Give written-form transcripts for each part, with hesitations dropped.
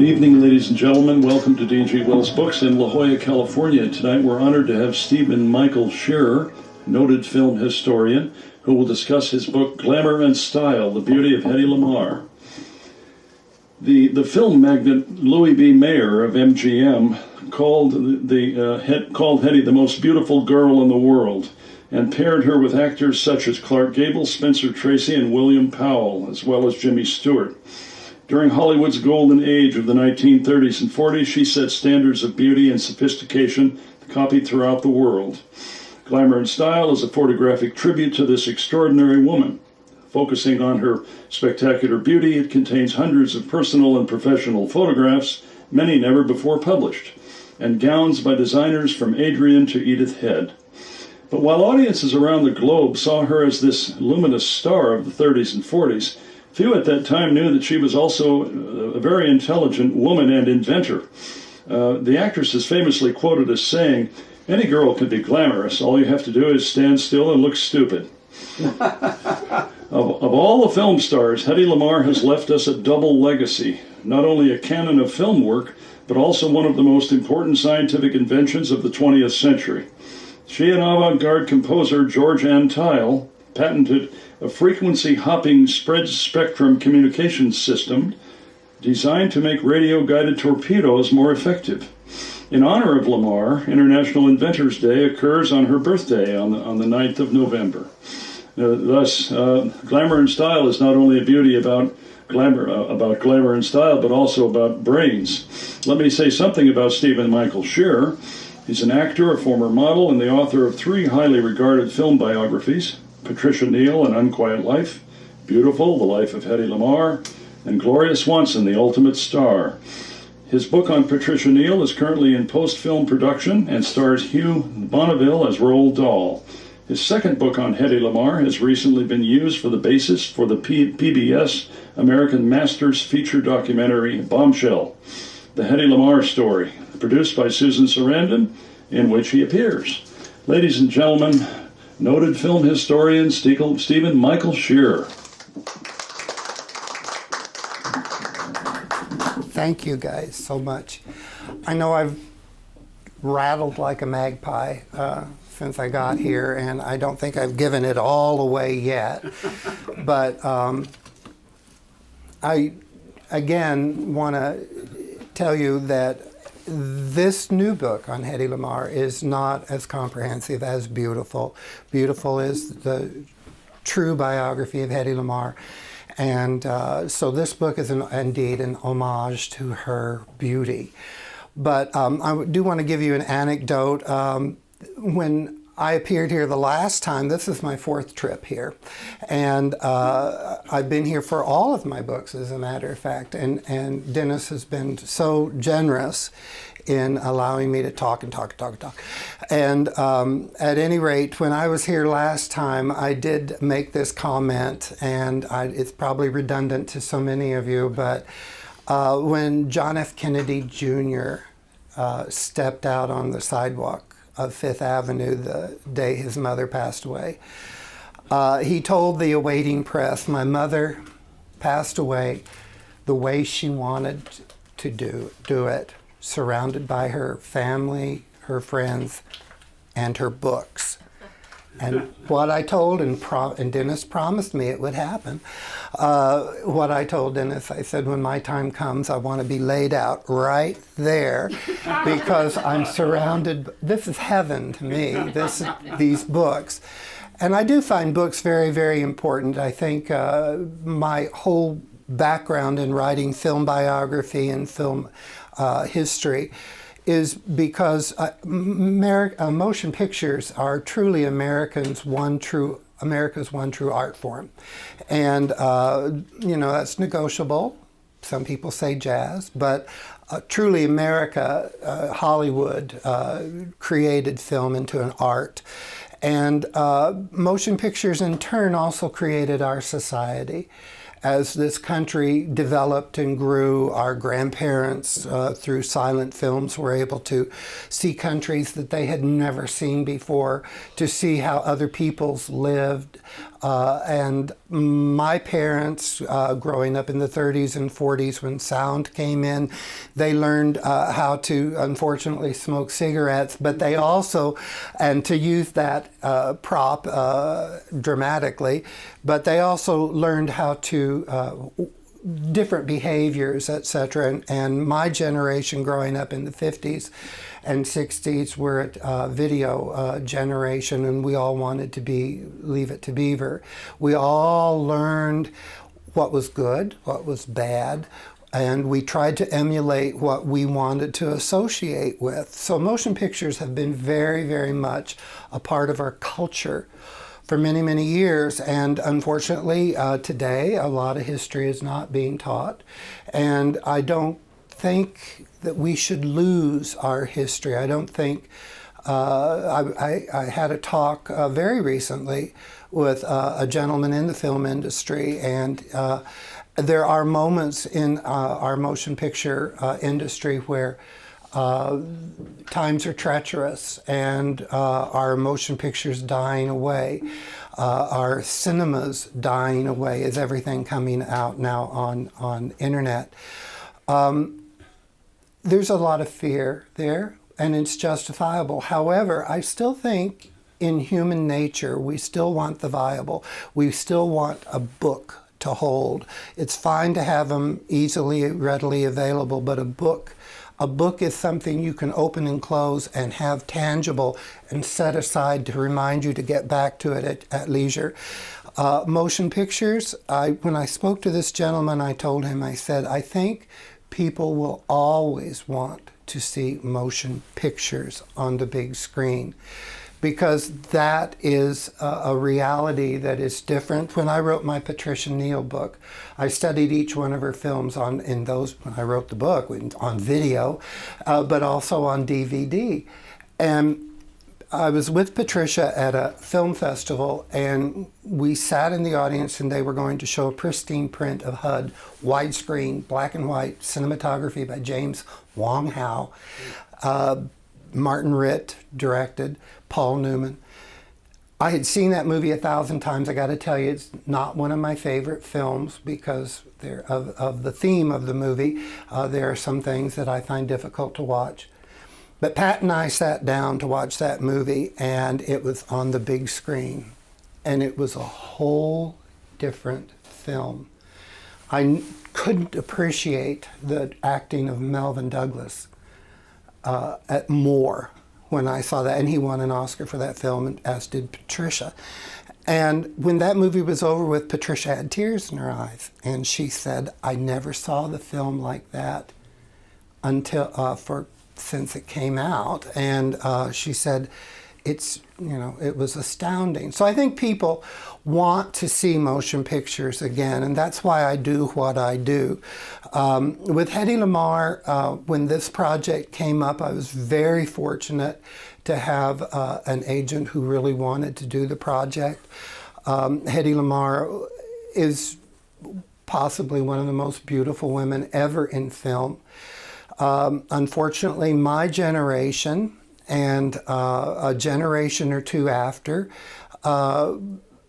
evening, ladies and gentlemen. Welcome to D.G. Wells Books in La Jolla, California. Tonight we're honored to have Stephen Michael Shearer, noted film historian, who will discuss his book, Glamour and Style, The Beauty of Hedy Lamarr. The film magnate Louis B. Mayer of MGM called Hedy the most beautiful girl in the world and paired her with actors such as Clark Gable, Spencer Tracy, and William Powell, as well as Jimmy Stewart. During Hollywood's golden age of the 1930s and 40s, she set standards of beauty and sophistication copied throughout the world. Glamour and Style is a photographic tribute to this extraordinary woman. Focusing on her spectacular beauty, it contains hundreds of personal and professional photographs, many never before published, and gowns by designers from Adrian to Edith Head. But while audiences around the globe saw her as this luminous star of the 30s and 40s, few at that time knew that she was also a very intelligent woman and inventor. The actress is famously quoted as saying, "Any girl can be glamorous. All you have to do is stand still and look stupid." Of all the film stars, Hedy Lamarr has left us a double legacy, not only a canon of film work, but also one of the most important scientific inventions of the 20th century. She and avant-garde composer George Antheil patented a frequency-hopping spread-spectrum communications system designed to make radio-guided torpedoes more effective. In honor of Lamarr, International Inventors' Day occurs on her birthday on the 9th of November. Thus, Glamour and Style is not only a beauty about glamour and style, but also about brains. Let me say something about Stephen Michael Shearer. He's an actor, a former model, and the author of 3 highly regarded film biographies: Patricia Neal, An Unquiet Life; Beautiful, The Life of Hedy Lamarr; and Gloria Swanson, The Ultimate Star. His book on Patricia Neal is currently in post-film production and stars Hugh Bonneville as Roald Dahl. His second book on Hedy Lamarr has recently been used for the basis for the PBS American Masters feature documentary Bombshell, The Hedy Lamarr Story, produced by Susan Sarandon, in which he appears. Ladies and gentlemen, noted film historian Stephen Michael Shearer. Thank you guys so much. I know I've rattled like a magpie since I got here, and I don't think I've given it all away yet. But I, again, want to tell you that this new book on Hedy Lamarr is not as comprehensive as Beautiful. Beautiful is the true biography of Hedy Lamarr. And so this book is indeed an homage to her beauty. But I do want to give you an anecdote. When I appeared here the last time, this is my 4th trip here. And I've been here for all of my books, as a matter of fact. And Dennis has been so generous in allowing me to talk and talk and talk and talk. And at any rate, when I was here last time, I did make this comment, and it's probably redundant to so many of you, but when John F. Kennedy Jr. Stepped out on the sidewalk of Fifth Avenue the day his mother passed away, he told the awaiting press, "My mother passed away the way she wanted to do it, surrounded by her family, her friends, and her books." And what I told, and Dennis promised me it would happen, what I told Dennis, I said, when my time comes, I want to be laid out right there because I'm surrounded. This is heaven to me, these books. And I do find books very, very important. I think my whole background in writing film biography and film history is because motion pictures are truly America's one true art form. And, that's negotiable. Some people say jazz, but truly America, Hollywood, created film into an art. And motion pictures in turn also created our society. as this country developed and grew, our grandparents, through silent films, were able to see countries that they had never seen before, to see how other peoples lived. And my parents, growing up in the 30s and 40s when sound came in, they learned how to, unfortunately, smoke cigarettes, but they also, and to use that prop dramatically, but they also learned how to different behaviors, etc. And my generation growing up in the 50s and 60s were a video generation, and we all wanted to be Leave It to Beaver. We all learned what was good, what was bad, and we tried to emulate what we wanted to associate with. So motion pictures have been very, very much a part of our culture for many, many years. And unfortunately, today, a lot of history is not being taught. And I don't think that we should lose our history. I don't think, I had a talk very recently with a gentleman in the film industry, and there are moments in our motion picture industry where times are treacherous, and our motion pictures dying away, our cinemas dying away, is everything coming out now on internet. There's a lot of fear there, and it's justifiable. However, I still think in human nature, we still want the viable. We still want a book to hold. It's fine to have them easily, readily available, but a book is something you can open and close and have tangible and set aside to remind you to get back to it at leisure. Motion pictures, when I spoke to this gentleman, I told him, I said, I think people will always want to see motion pictures on the big screen, because that is a reality that is different. When I wrote my Patricia Neal book, I studied each one of her films when I wrote the book, on video, but also on DVD. And I was with Patricia at a film festival, and we sat in the audience, and they were going to show a pristine print of HUD, widescreen, black and white cinematography by James Wong Howe. Martin Ritt directed, Paul Newman. I had seen that movie 1,000 times. I got to tell you, it's not one of my favorite films because of the theme of the movie. There are some things that I find difficult to watch. But Pat and I sat down to watch that movie, and it was on the big screen. And it was a whole different film. I couldn't appreciate the acting of Melvin Douglas more when I saw that, and he won an Oscar for that film, as did Patricia. And when that movie was over with, Patricia had tears in her eyes, and she said, I never saw the film like that since it came out. And she said, it was astounding. So I think people want to see motion pictures again, and that's why I do what I do. With Hedy Lamarr, when this project came up, I was very fortunate to have an agent who really wanted to do the project. Hedy Lamarr is possibly one of the most beautiful women ever in film. Unfortunately, my generation and a generation or two after,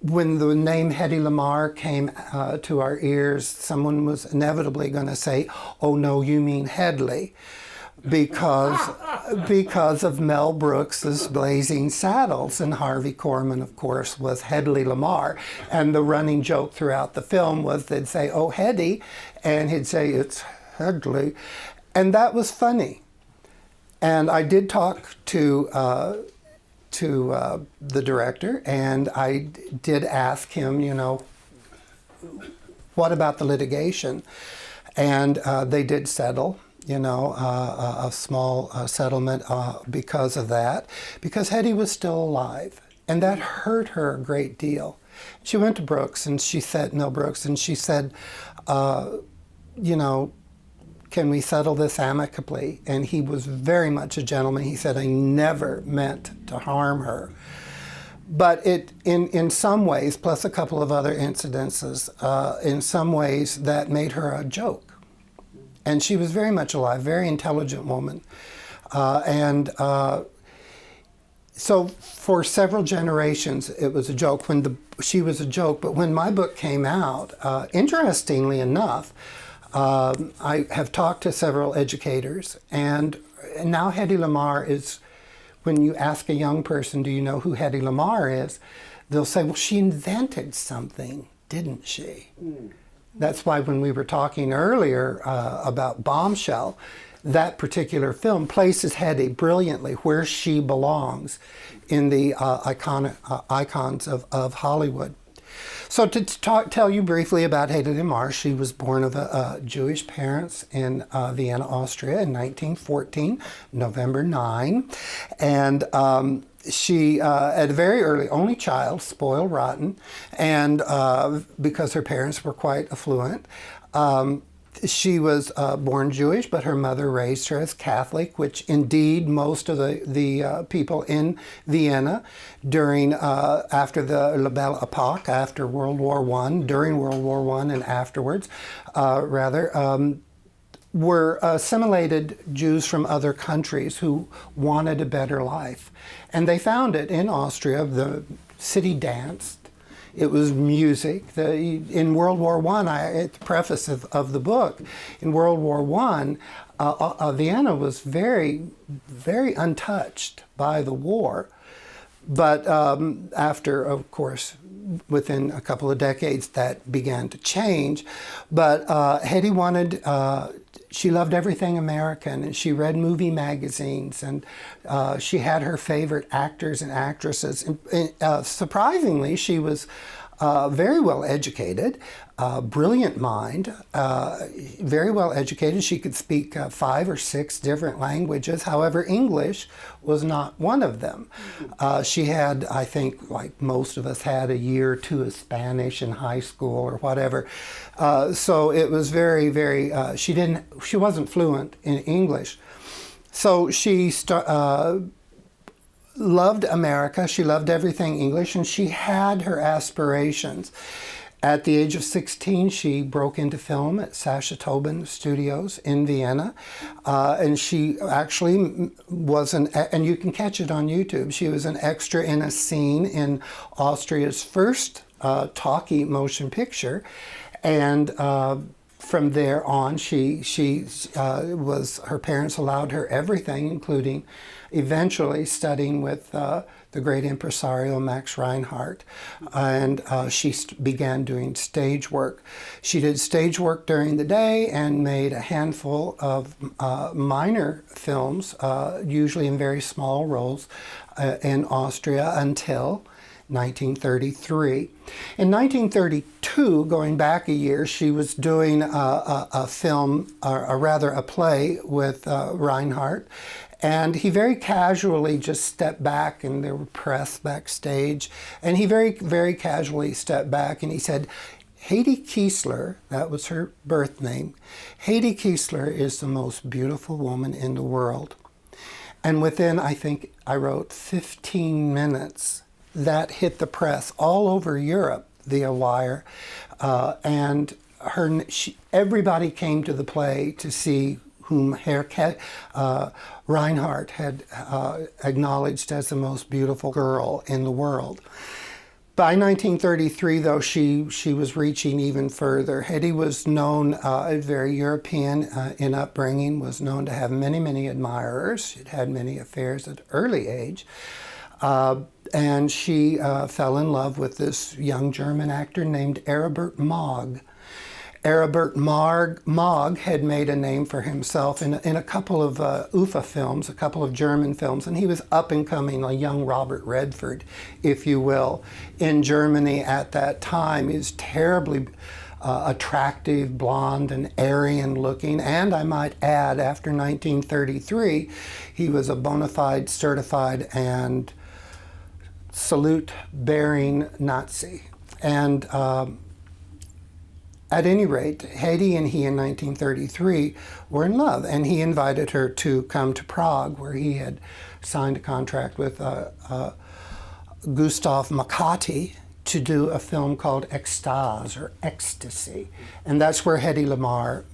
when the name Hedy Lamarr came to our ears, someone was inevitably going to say, oh no, you mean Hedley, because of Mel Brooks's Blazing Saddles, and Harvey Korman, of course, was Hedy Lamarr. And the running joke throughout the film was they'd say, oh, Hedy, and he'd say, it's Hedley. And that was funny. And I did talk to the director, and I did ask him, what about the litigation? And they did settle, a small settlement because of that, because Hedy was still alive, and that hurt her a great deal. She went to Brooks, and she said, Mel Brooks, and she said, can we settle this amicably? And he was very much a gentleman. He said, I never meant to harm her. But in some ways, plus a couple of other incidences, in some ways that made her a joke. And she was very much alive, very intelligent woman. So for several generations, it was a joke. She was a joke, but when my book came out, interestingly enough, I have talked to several educators, and now Hedy Lamarr is, when you ask a young person, do you know who Hedy Lamarr is? They'll say, well, she invented something, didn't she? Mm. That's why when we were talking earlier about Bombshell, that particular film places Hedy brilliantly where she belongs in the icons of Hollywood. So to tell you briefly about Hedy Lamarr, she was born of Jewish parents in Vienna, Austria in 1914, November 9. And she, at a very early, only child, spoiled rotten, and because her parents were quite affluent. She was born Jewish, but her mother raised her as Catholic, which indeed most of the people in Vienna during, after the La Belle Epoque, after World War I, during World War I and afterwards, were assimilated Jews from other countries who wanted a better life. And they found it in Austria. The city danced. It was music. In World War I, at the preface of the book, in World War I, Vienna was very, very untouched by the war. But after, of course, within a couple of decades, that began to change. But Hedy wanted, she loved everything American, and she read movie magazines, and she had her favorite actors and actresses. And, surprisingly, she was very well educated, brilliant mind, very well educated. She could speak 5 or 6 different languages. However, English was not one of them. She had, I think, like most of us, had a year or two of Spanish in high school or whatever. So it was very, very. She wasn't fluent in English. So she loved America. She loved everything English, and she had her aspirations. At the age of 16, she broke into film at Sacha Tobin Studios in Vienna, and she actually was and you can catch it on YouTube, she was an extra in a scene in Austria's first talkie motion picture, and from there on, her parents allowed her everything, including eventually studying with the great impresario Max Reinhardt, and she began doing stage work. She did stage work during the day and made a handful of minor films, usually in very small roles, in Austria until 1933. In 1932, going back a year, she was doing a film, or rather a play with Reinhardt, and he very casually just stepped back, and there were press backstage, and he very, very casually stepped back and he said, Hedy Kiesler, that was her birth name, Hedy Kiesler is the most beautiful woman in the world. And within, I think I wrote 15 minutes, that hit the press all over Europe via wire, and everybody came to the play to see whom Reinhardt had acknowledged as the most beautiful girl in the world. By 1933, though, she was reaching even further. Hedy was known, very European in upbringing, was known to have many, many admirers. She'd had many affairs at an early age. And she fell in love with this young German actor named Aribert Mogg. Aribert Mogg had made a name for himself in a couple of UFA films, a couple of German films, and he was up and coming, a young Robert Redford, if you will, in Germany at that time. He was terribly attractive, blonde, and Aryan looking, and I might add, after 1933, he was a bona fide, certified, and salute-bearing Nazi. And at any rate, Hedy and he in 1933 were in love, and he invited her to come to Prague, where he had signed a contract with Gustav Makati to do a film called Extase or Ecstasy. And that's where Hedy Lamarr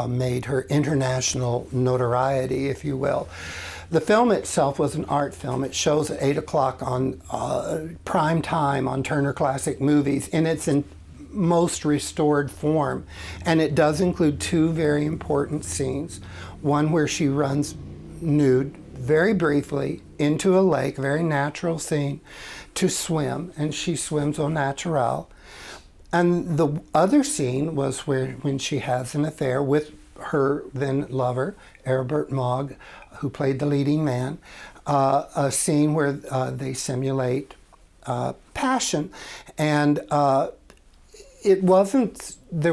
made her international notoriety, if you will. The film itself was an art film. It shows at 8 o'clock on prime time on Turner Classic Movies in its most restored form. And it does include two very important scenes. One where she runs nude, very briefly, into a lake, very natural scene, to swim, and she swims au naturel. And the other scene was when she has an affair with her then lover, Herbert Mogg, who played the leading man, a scene where they simulate passion. And there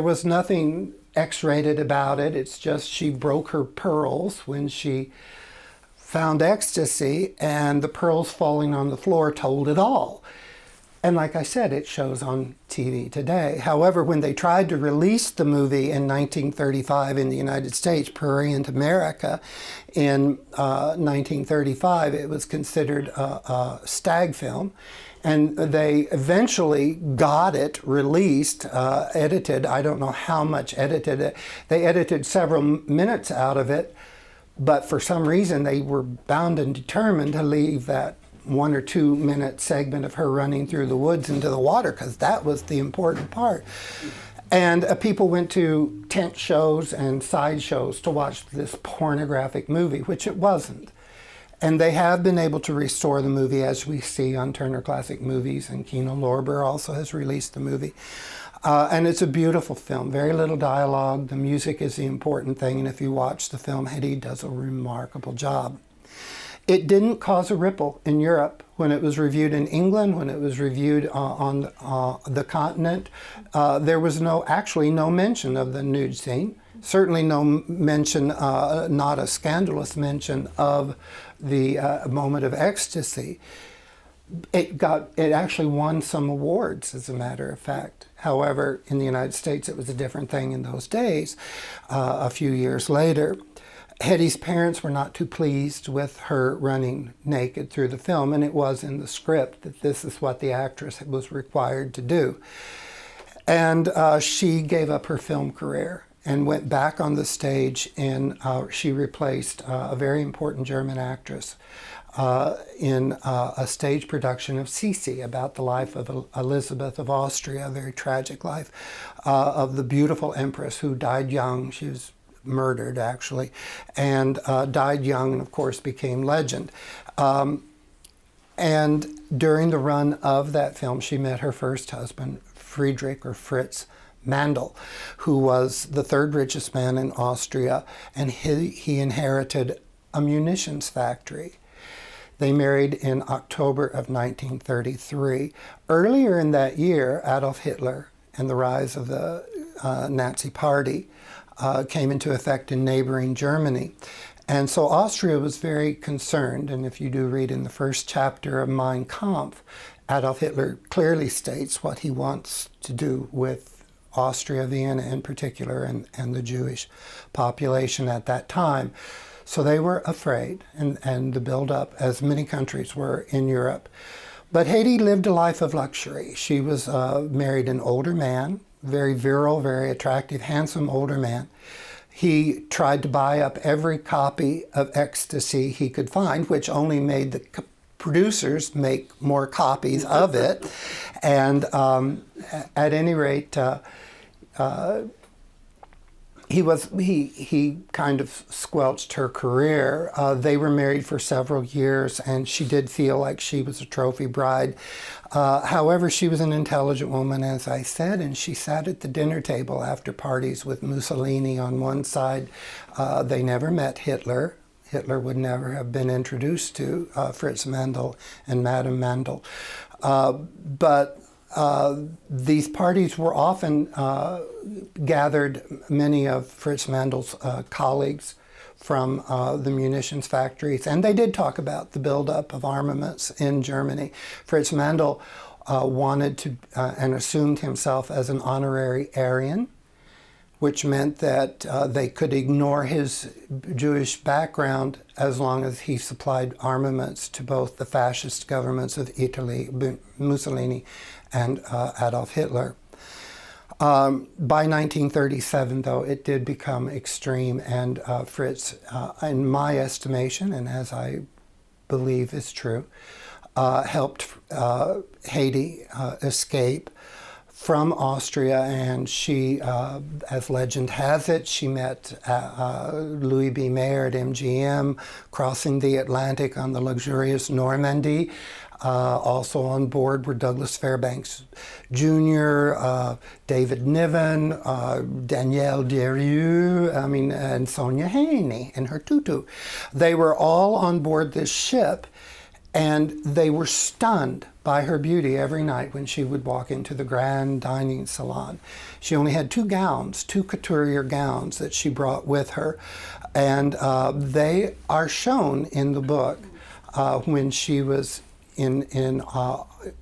was nothing X-rated about it. It's just she broke her pearls when she found ecstasy, and the pearls falling on the floor told it all. And like I said, it shows on TV today. However, when they tried to release the movie in 1935 in the United States, Prurient America, in 1935, it was considered a stag film. And they eventually got it released, edited. I don't know how much edited. They edited several minutes out of it, but for some reason they were bound and determined to leave that 1 or 2 minute segment of her running through the woods into the water, because that was the important part. And people went to tent shows and side shows to watch this pornographic movie, which it wasn't. And they have been able to restore the movie, as we see on Turner Classic Movies, and Kino Lorber also has released the movie. And it's a beautiful film, very little dialogue. The music is the important thing, and if you watch the film, Hedy does a remarkable job. It didn't cause a ripple in Europe when it was reviewed in England, when it was reviewed on the continent. There was actually no mention of the nude scene. Certainly no mention, not a scandalous mention of the moment of ecstasy. It actually won some awards, as a matter of fact. However, in the United States, it was a different thing in those days. A few years later, Hedy's parents were not too pleased with her running naked through the film, and it was in the script that this is what the actress was required to do. And she gave up her film career and went back on the stage, and she replaced a very important German actress in a stage production of Sisi, about the life of Elizabeth of Austria, a very tragic life of the beautiful empress who died young. She was murdered, actually, and died young, and of course became legend. And during the run of that film, she met her first husband, Friedrich or Fritz Mandl, who was the third richest man in Austria, and he inherited a munitions factory. They married in October of 1933. Earlier in that year, Adolf Hitler and the rise of the Nazi Party came into effect in neighboring Germany. And so Austria was very concerned, and if you do read in the first chapter of Mein Kampf, Adolf Hitler clearly states what he wants to do with Austria, Vienna in particular, and the Jewish population at that time. So they were afraid, and the build-up, as many countries were in Europe. But Hedy lived a life of luxury. She was married an older man, very virile, very attractive, handsome older man. He tried to buy up every copy of Ecstasy he could find, which only made the producers make more copies of it. And at any rate, he kind of squelched her career. They were married for several years, and she did feel like she was a trophy bride. However, she was an intelligent woman, as I said, and she sat at the dinner table after parties with Mussolini on one side. They never met Hitler. Hitler would never have been introduced to Fritz Mandl and Madame Mandl. But these parties were often gathered many of Fritz Mandl's colleagues from the munitions factories, and they did talk about the buildup of armaments in Germany. Fritz Mandl wanted to and assumed himself as an honorary Aryan, which meant that they could ignore his Jewish background as long as he supplied armaments to both the fascist governments of Italy, Mussolini, and Adolf Hitler. By 1937, though, it did become extreme, and Fritz, in my estimation, and as I believe is true, helped Hedy escape from Austria, and she, as legend has it, she met Louis B. Mayer at MGM, crossing the Atlantic on the luxurious Normandy. Also on board were Douglas Fairbanks Jr., David Niven, Danielle Derieux, and Sonia Haney in her tutu. They were all on board this ship, and they were stunned by her beauty every night when she would walk into the grand dining salon. She only had two couturier gowns that she brought with her, and they are shown in the book when she was in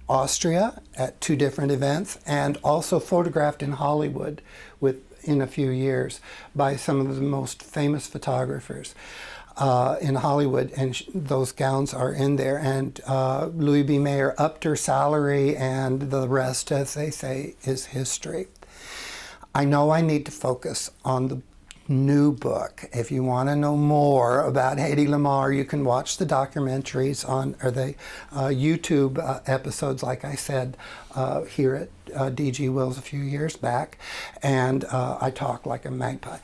Austria at two different events, and also photographed in Hollywood in a few years by some of the most famous photographers in Hollywood, and those gowns are in there. And Louis B. Mayer upped her salary, and the rest, as they say, is history. I know I need to focus on the new book. If you want to know more about Hedy Lamarr, you can watch the documentaries or the YouTube episodes, like I said, here at DG Wills a few years back, and I talk like a magpie.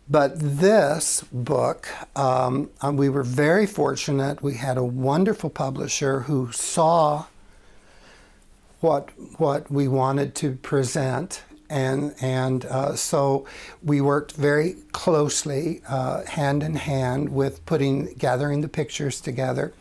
But this book, we were very fortunate. We had a wonderful publisher who saw what we wanted to present, and so we worked very closely, hand in hand, with gathering the pictures together.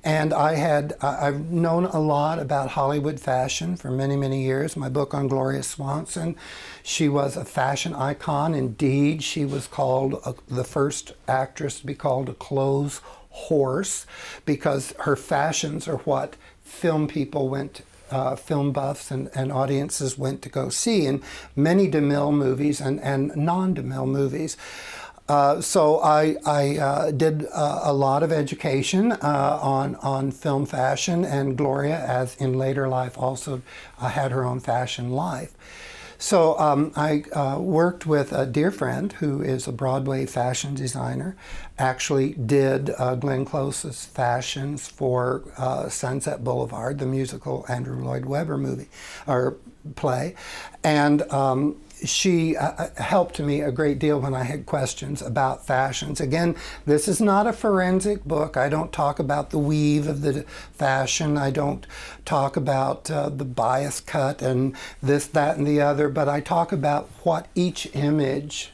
And I've known a lot about Hollywood fashion for many, many years. My book on Gloria Swanson, she was a fashion icon. Indeed, she was called the first actress to be called a clothes horse, because her fashions are what film buffs and audiences went to go see in many DeMille movies and non-DeMille movies. So I did a lot of education on film fashion, and Gloria, as in later life, also had her own fashion life. So I worked with a dear friend who is a Broadway fashion designer, actually did Glenn Close's fashions for Sunset Boulevard, the musical Andrew Lloyd Webber movie or play, and she helped me a great deal when I had questions about fashions. Again, this is not a forensic book. I don't talk about the weave of the fashion. I don't talk about the bias cut and this, that, and the other, but I talk about what each image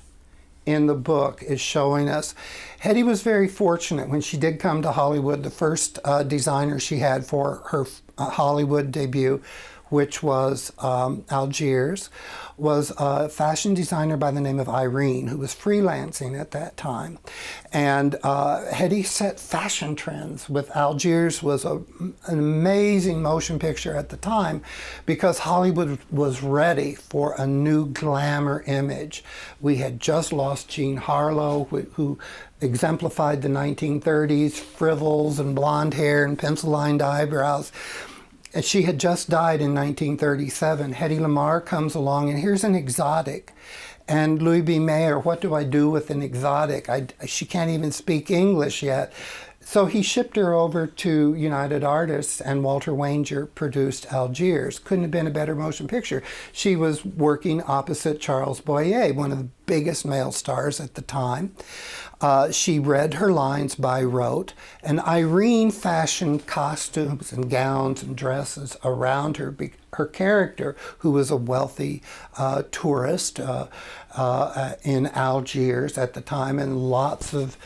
in the book is showing us. Hedy was very fortunate when she did come to Hollywood. The first designer she had for her Hollywood debut, which was Algiers, was a fashion designer by the name of Irene, who was freelancing at that time. And Hedy set fashion trends with Algiers. Was an amazing motion picture at the time, because Hollywood was ready for a new glamour image. We had just lost Jean Harlow, who exemplified the 1930s, frivels and blonde hair and pencil-lined eyebrows. And she had just died in 1937. Hedy Lamarr comes along, and here's an exotic. And Louis B. Mayer, what do I do with an exotic? She can't even speak English yet. So he shipped her over to United Artists, and Walter Wanger produced Algiers. Couldn't have been a better motion picture. She was working opposite Charles Boyer, one of the biggest male stars at the time. She read her lines by rote, and Irene fashioned costumes and gowns and dresses around her. Her character, who was a wealthy tourist in Algiers at the time, and lots of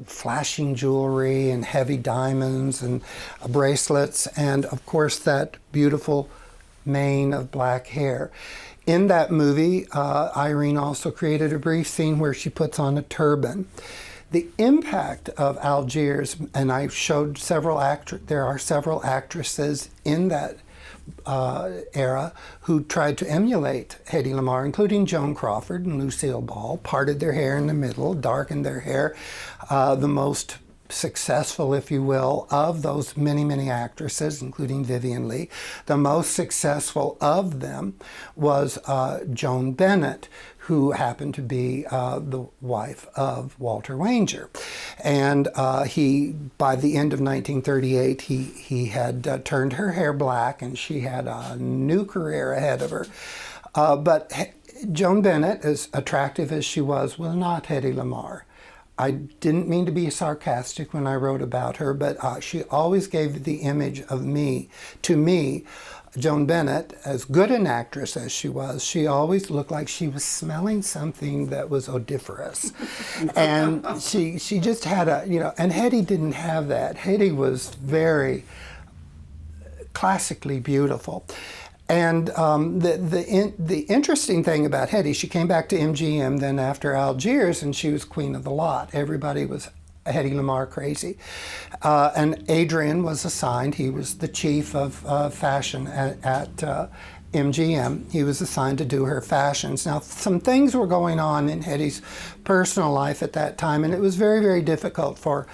flashing jewelry and heavy diamonds and bracelets, and of course that beautiful mane of black hair. In that movie, Irene also created a brief scene where she puts on a turban. The impact of Algiers, and I showed there are several actresses in that era who tried to emulate Hedy Lamarr, including Joan Crawford and Lucille Ball, parted their hair in the middle, darkened their hair. The most successful, if you will, of those many, many actresses, including Vivian Leigh, the most successful of them was Joan Bennett, who happened to be the wife of Walter Wanger. And by the end of 1938, he had turned her hair black, and she had a new career ahead of her. But Joan Bennett, as attractive as she was not Hedy Lamarr. I didn't mean to be sarcastic when I wrote about her, but she always gave the image of to me, Joan Bennett, as good an actress as she was, she always looked like she was smelling something that was odoriferous. And she just had and Hedy didn't have that. Hedy was very classically beautiful. And the interesting thing about Hedy, she came back to MGM then after Algiers, and she was queen of the lot. Everybody was Hedy Lamarr crazy. And Adrian was assigned. He was the chief of fashion at MGM. He was assigned to do her fashions. Now, some things were going on in Hedy's personal life at that time, and it was very, very difficult for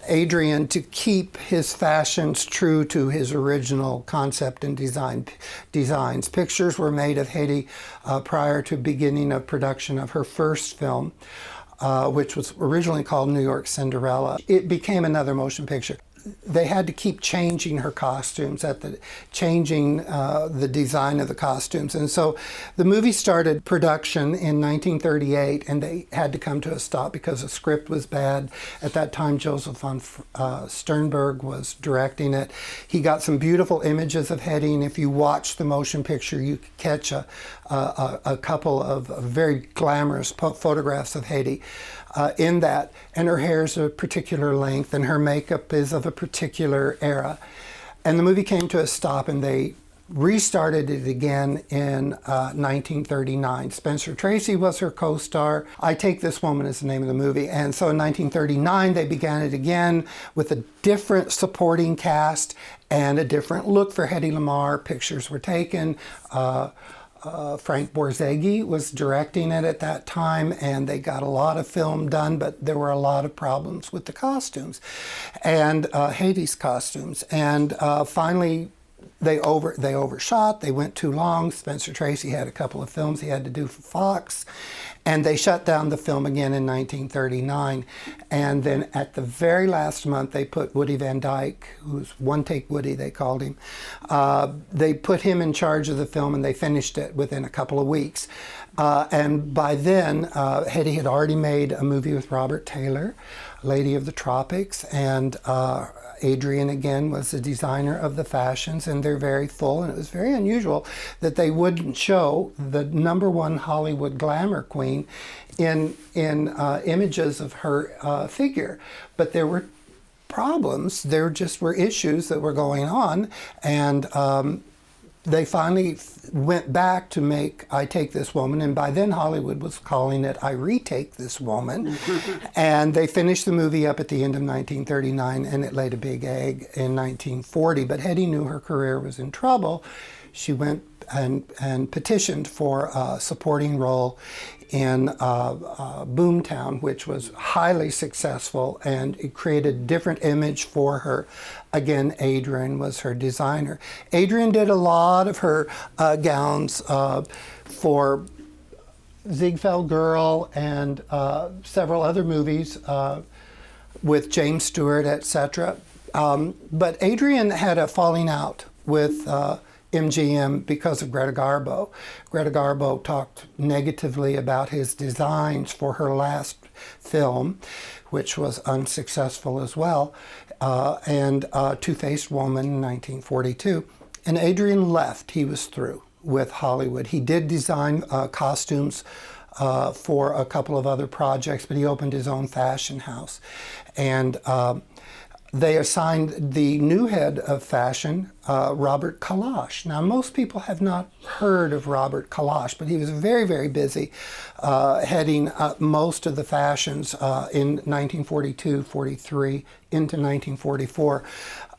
Adrian to keep his fashions true to his original concept and designs. Pictures were made of Hedy prior to beginning of production of her first film, which was originally called New York Cinderella. It became another motion picture. They had to keep changing her costumes, changing the design of the costumes. And so the movie started production in 1938, and they had to come to a stop because the script was bad. At that time, Joseph von Sternberg was directing it. He got some beautiful images of Hedy, and if you watch the motion picture, you could catch a couple of very glamorous photographs of Hedy in that. And her hair is a particular length, and her makeup is of a particular era. And the movie came to a stop, and they restarted it again in 1939. Spencer Tracy was her co-star. I Take This Woman is the name of the movie. And so in 1939, they began it again with a different supporting cast and a different look for Hedy Lamarr. Pictures were taken. Frank Borzage was directing it at that time, and they got a lot of film done, but there were a lot of problems with the costumes and Hedy's costumes. And finally, they overshot. They went too long. Spencer Tracy had a couple of films he had to do for Fox, and they shut down the film again in 1939. And then at the very last month, they put Woody Van Dyke, who's One Take Woody, they called him. They put him in charge of the film, and they finished it within a couple of weeks. And by then, Hedy had already made a movie with Robert Taylor, Lady of the Tropics, and Adrian again was the designer of the fashions, and they're very full, and it was very unusual that they wouldn't show the #1 Hollywood glamour queen in images of her figure. But there were problems, there just were issues that were going on, and they finally went back to make I Take This Woman, and by then Hollywood was calling it I Retake This Woman. And they finished the movie up at the end of 1939, and it laid a big egg in 1940. But Hedy knew her career was in trouble. She went and petitioned for a supporting role in Boomtown, which was highly successful, and it created a different image for her. Again, Adrian was her designer. Adrian did a lot of her gowns for Ziegfeld Girl and several other movies with James Stewart, etc. But Adrian had a falling out with MGM because of Greta Garbo. Greta Garbo talked negatively about his designs for her last film, which was unsuccessful as well, and Two-Faced Woman in 1942. And Adrian left. He was through with Hollywood. He did design costumes for a couple of other projects, but he opened his own fashion house. And they assigned the new head of fashion, Robert Kalash. Now, most people have not heard of Robert Kalash, but he was very, very busy heading most of the fashions in 1942, 43, into 1944.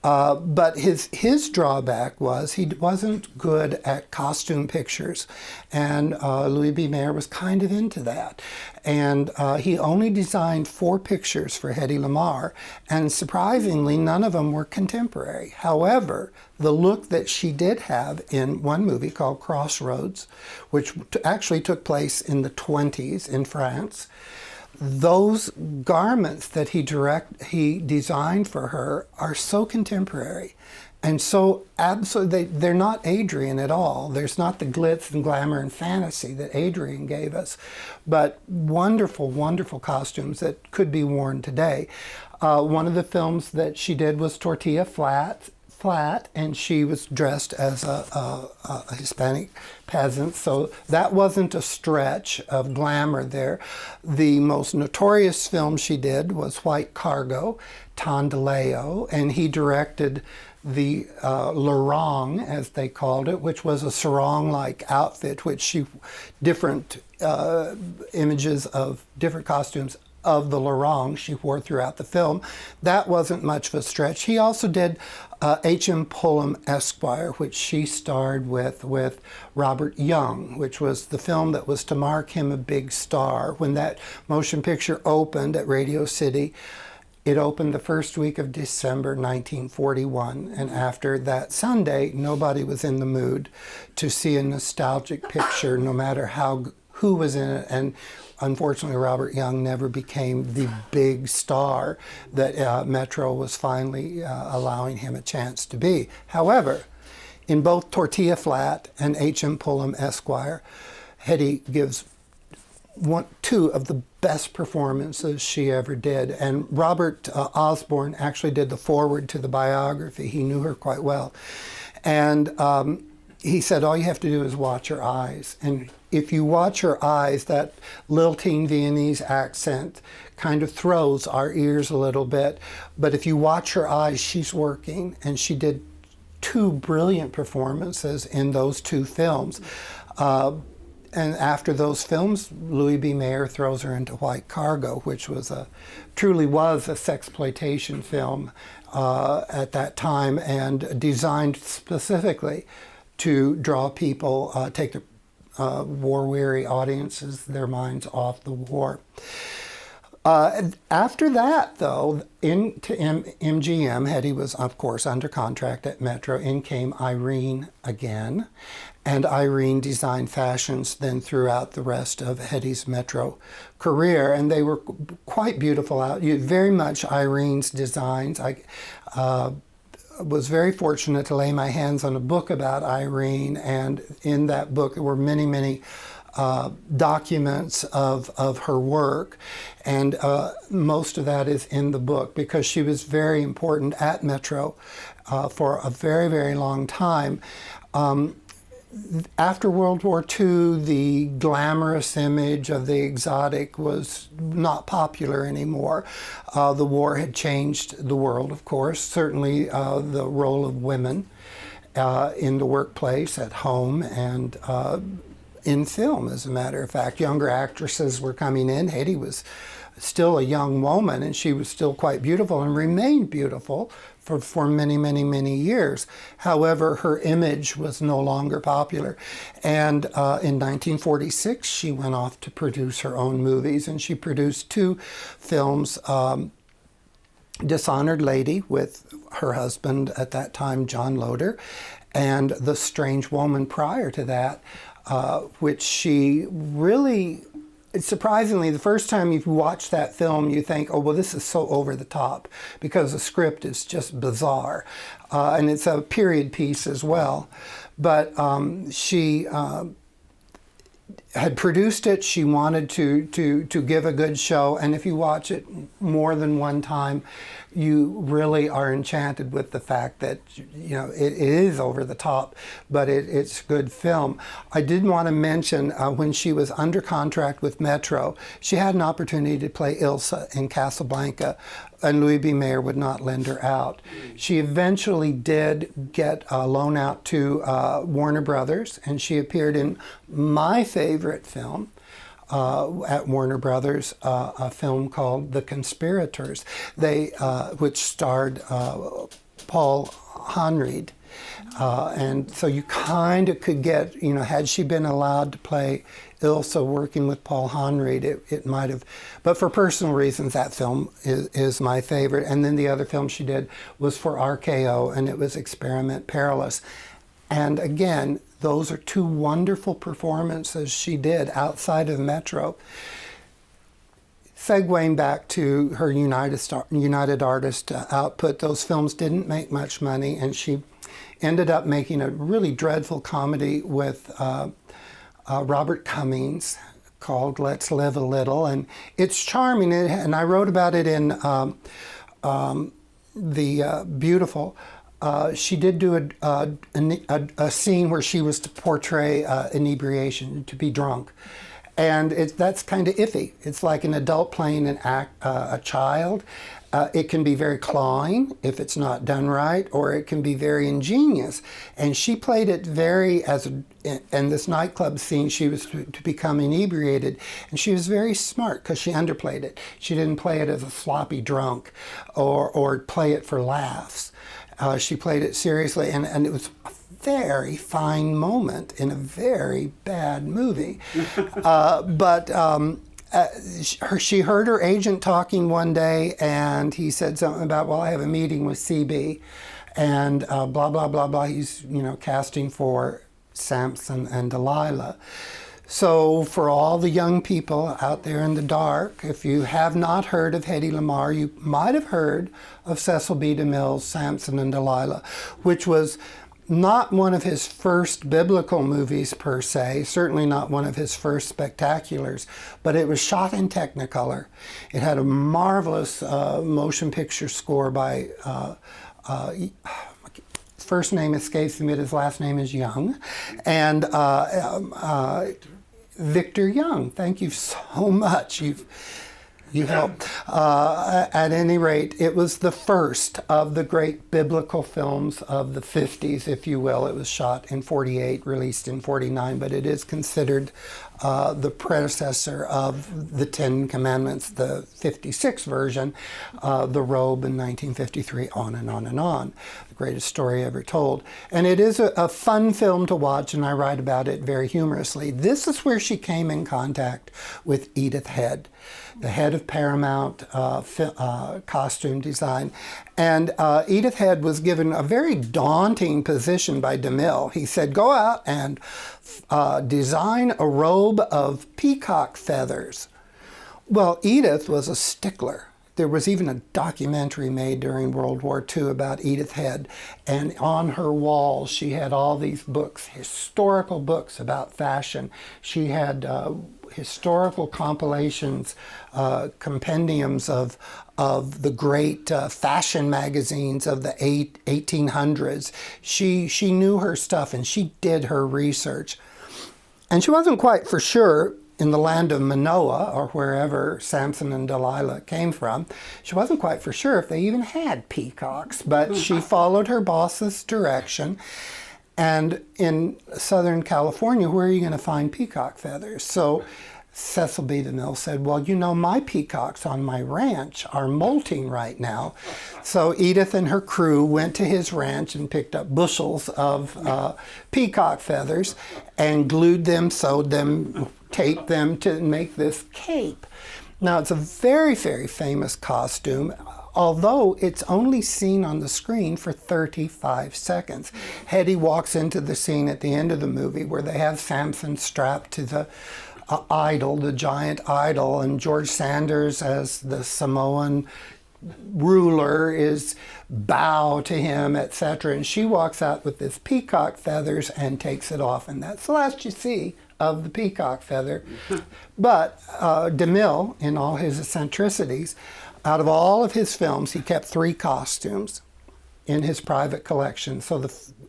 But his drawback was he wasn't good at costume pictures, and Louis B. Mayer was kind of into that. And he only designed 4 pictures for Hedy Lamarr, and surprisingly, none of them were contemporary. However, the look that she did have in one movie called Crossroads, which actually took place in the 20s in France, those garments that he designed for her are so contemporary and so absolutely, they're not Adrian at all. There's not the glitz and glamour and fantasy that Adrian gave us, but wonderful, wonderful costumes that could be worn today. One of the films that she did was Tortilla Flat, and she was dressed as a Hispanic peasant, so that wasn't a stretch of glamour there. The most notorious film she did was White Cargo, Tondaleo, and he directed the larong, as they called it, which was a sarong-like outfit, which she, different images of different costumes of the larong she wore throughout the film. That wasn't much of a stretch. He also did H.M. Pullum Esquire, which she starred with Robert Young, which was the film that was to mark him a big star. When that motion picture opened at Radio City, it opened the first week of December 1941, and after that Sunday, nobody was in the mood to see a nostalgic picture, no matter who was in it. And unfortunately, Robert Young never became the big star that Metro was finally allowing him a chance to be. However, in both Tortilla Flat and H.M. Pullum Esquire, Hedy gives two of the best performances she ever did. And Robert Osborne actually did the foreword to the biography. He knew her quite well. And he said, all you have to do is watch her eyes. And if you watch her eyes, that lilting Viennese accent kind of throws our ears a little bit. But if you watch her eyes, she's working. And she did 2 brilliant performances in those 2 films. And after those films, Louis B. Mayer throws her into White Cargo, which truly was a sexploitation film at that time, and designed specifically to draw people, take the war-weary audiences, their minds off the war. After that, though, into MGM, Hedy was, of course, under contract at Metro. In came Irene again, and Irene designed fashions then throughout the rest of Hedy's Metro career, and they were quite beautiful very much Irene's designs. I was very fortunate to lay my hands on a book about Irene, and in that book there were many, many documents of her work, and most of that is in the book because she was very important at Metro for a very, very long time. After World War II, the glamorous image of the exotic was not popular anymore. The war had changed the world, of course, certainly the role of women in the workplace, at home, and in film, as a matter of fact. Younger actresses were coming in. Hedy was still a young woman, and she was still quite beautiful and remained beautiful for many, many, many years. However, her image was no longer popular. And in 1946, she went off to produce her own movies, and she produced 2 films, Dishonored Lady with her husband at that time, John Loder, and The Strange Woman prior to that, which she really, surprisingly, the first time you watch that film, you think, oh, well, this is so over the top, because the script is just bizarre. And it's a period piece as well. But she had produced it. She wanted to give a good show. And if you watch it more than one time, you really are enchanted with the fact that, you know, it is over the top, but it's good film. I did want to mention when she was under contract with Metro, she had an opportunity to play Ilsa in Casablanca, and Louis B. Mayer would not lend her out. She eventually did get a loan out to Warner Brothers, and she appeared in my favorite film at Warner Brothers, a film called The Conspirators, which starred Paul Honreid. And so you kind of could get, had she been allowed to play Ilsa working with Paul Honreid, it might have. But for personal reasons, that film is my favorite. And then the other film she did was for RKO, and it was Experiment Perilous. And again, those are two wonderful performances she did outside of Metro. Segueing back to her United Artists output, those films didn't make much money, and she ended up making a really dreadful comedy with Robert Cummings called Let's Live a Little, and it's charming, and I wrote about it in The Beautiful. She did do a scene where she was to portray inebriation, to be drunk. And that's kind of iffy. It's like an adult playing a child. It can be very clawing if it's not done right, or it can be very ingenious. And she played it in this nightclub scene, she was to become inebriated. And she was very smart because she underplayed it. She didn't play it as a sloppy drunk or play it for laughs. She played it seriously, and it was a very fine moment in a very bad movie. She heard her agent talking one day, and he said something about, well, I have a meeting with CB, and blah, blah, blah, blah. He's, casting for Samson and Delilah. So for all the young people out there in the dark, if you have not heard of Hedy Lamarr, you might have heard of Cecil B. DeMille's Samson and Delilah, which was not one of his first biblical movies per se, certainly not one of his first spectaculars, but it was shot in Technicolor. It had a marvelous motion picture score by, first name escapes me, but his last name is Young, and Victor Young. Thank you so much. You helped. At any rate, it was the first of the great biblical films of the 50s, if you will. It was shot in 48, released in 49, but it is considered the predecessor of the Ten Commandments, the 56 version, The Robe in 1953, on and on and on. The greatest story ever told. And it is a fun film to watch, and I write about it very humorously. This is where she came in contact with Edith Head, the head of Paramount costume design. And Edith Head was given a very daunting position by DeMille. He said, go out and design a robe of peacock feathers. Well, Edith was a stickler. There was even a documentary made during World War II about Edith Head, and on her walls she had all these books, historical books about fashion. She had historical compilations, compendiums of the great fashion magazines of the 1800s. She knew her stuff, and she did her research. And she wasn't quite for sure, in the land of Manoah, or wherever Samson and Delilah came from, she wasn't quite for sure if they even had peacocks, but she followed her boss's direction. And in Southern California, where are you going to find peacock feathers? So Cecil B. DeMille said, well, my peacocks on my ranch are molting right now. So Edith and her crew went to his ranch and picked up bushels of peacock feathers and glued them, sewed them, taped them to make this cape. Now, it's a very, very famous costume, although it's only seen on the screen for 35 seconds. Hedy walks into the scene at the end of the movie where they have Samson strapped to the idol, the giant idol, and George Sanders, as the Samoan ruler, is bow to him, etc. And she walks out with this peacock feathers and takes it off, and that's the last you see of the peacock feather. But DeMille, in all his eccentricities, out of all of his films, he kept 3 costumes in his private collection.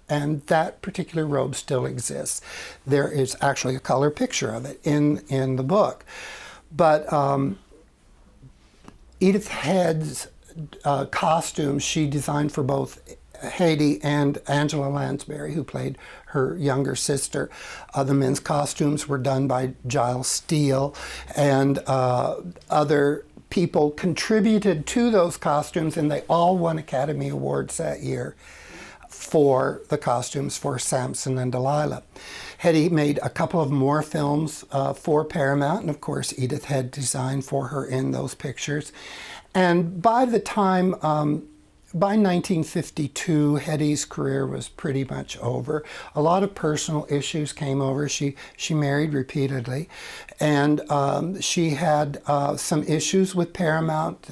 And that particular robe still exists. There is actually a color picture of it in the book. But Edith Head's costumes she designed for both Hedy and Angela Lansbury, who played her younger sister. The men's costumes were done by Giles Steele, and other people contributed to those costumes, and they all won Academy Awards that year for the costumes for Samson and Delilah. Hedy made a couple of more films for Paramount, and of course Edith had designed for her in those pictures. And by the time, by 1952, Hedy's career was pretty much over. A lot of personal issues came over. She married repeatedly, and she had some issues with Paramount,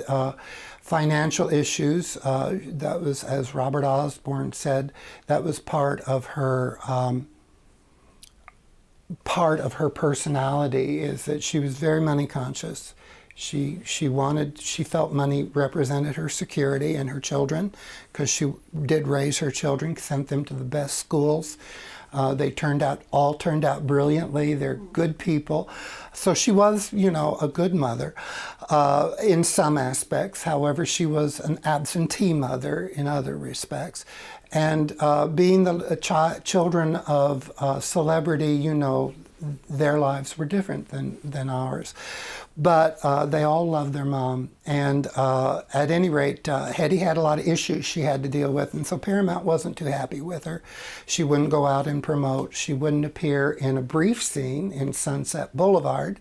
financial issues. That was, as Robert Osborne said, that was part of her personality, is that she was very money conscious. She felt money represented her security and her children, because she did raise her children, sent them to the best schools. They all turned out brilliantly. They're good people. So she was, a good mother in some aspects. However, she was an absentee mother in other respects. And being the children of celebrity, their lives were different than ours. But they all loved their mom. And at any rate, Hedy had a lot of issues she had to deal with. And so Paramount wasn't too happy with her. She wouldn't go out and promote. She wouldn't appear in a brief scene in Sunset Boulevard.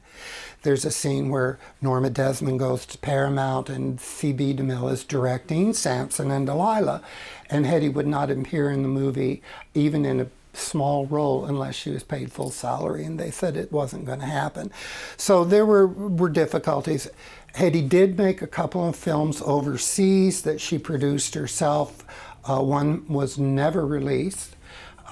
There's a scene where Norma Desmond goes to Paramount and C.B. DeMille is directing Samson and Delilah. And Hedy would not appear in the movie, even in a small role, unless she was paid full salary, and they said it wasn't going to happen. So there were difficulties. Hedy did make a couple of films overseas that she produced herself. One was never released,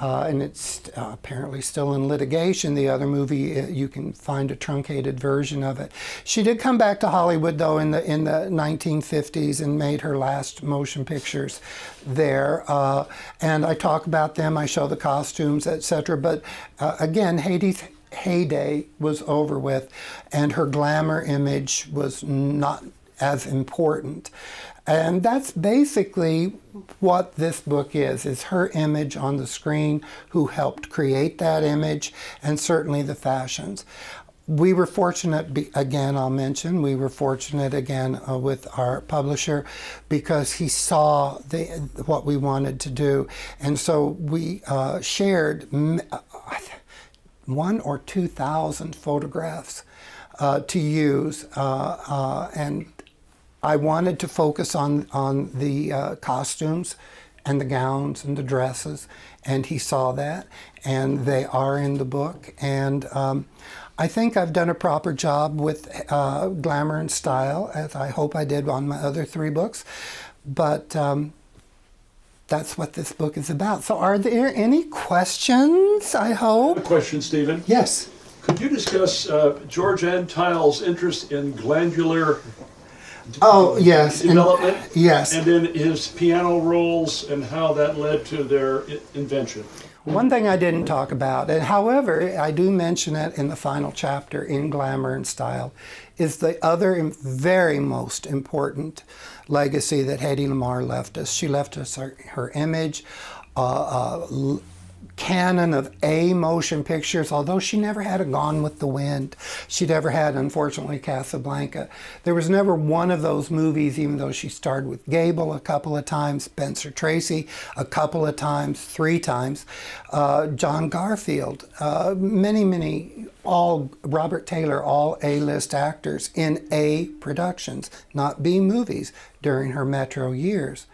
and it's apparently still in litigation. The other movie, you can find a truncated version of it. She did come back to Hollywood, though, in the 1950s and made her last motion pictures there. And I talk about them, I show the costumes, etc. But again, Hedy's heyday was over with, and her glamour image was not as important. And that's basically what this book is her image on the screen, who helped create that image, and certainly the fashions. We were fortunate, again, I'll mention, we were fortunate again with our publisher, because he saw what we wanted to do. And so we shared 1,000 or 2,000 photographs to use, and I wanted to focus on the costumes and the gowns and the dresses, and he saw that, and they are in the book. And I think I've done a proper job with glamour and style, as I hope I did on my other 3 books. But that's what this book is about. So are there any questions, I hope? A question, Stephen. Yes. Could you discuss George Antheil's interest in glandular yes. development? Yes. And then his piano rolls and how that led to their invention? One thing I didn't talk about, and however, I do mention it in the final chapter in Glamour and Style, is the other very most important legacy that Hedy Lamarr left us. She left us her image, canon of motion pictures, although she never had a Gone with the Wind. She never had, unfortunately, Casablanca. There was never one of those movies, even though she starred with Gable a couple of times, Spencer Tracy a couple of times, 3 times, John Garfield, many, all Robert Taylor, all A-list actors in A productions, not B movies, during her Metro years.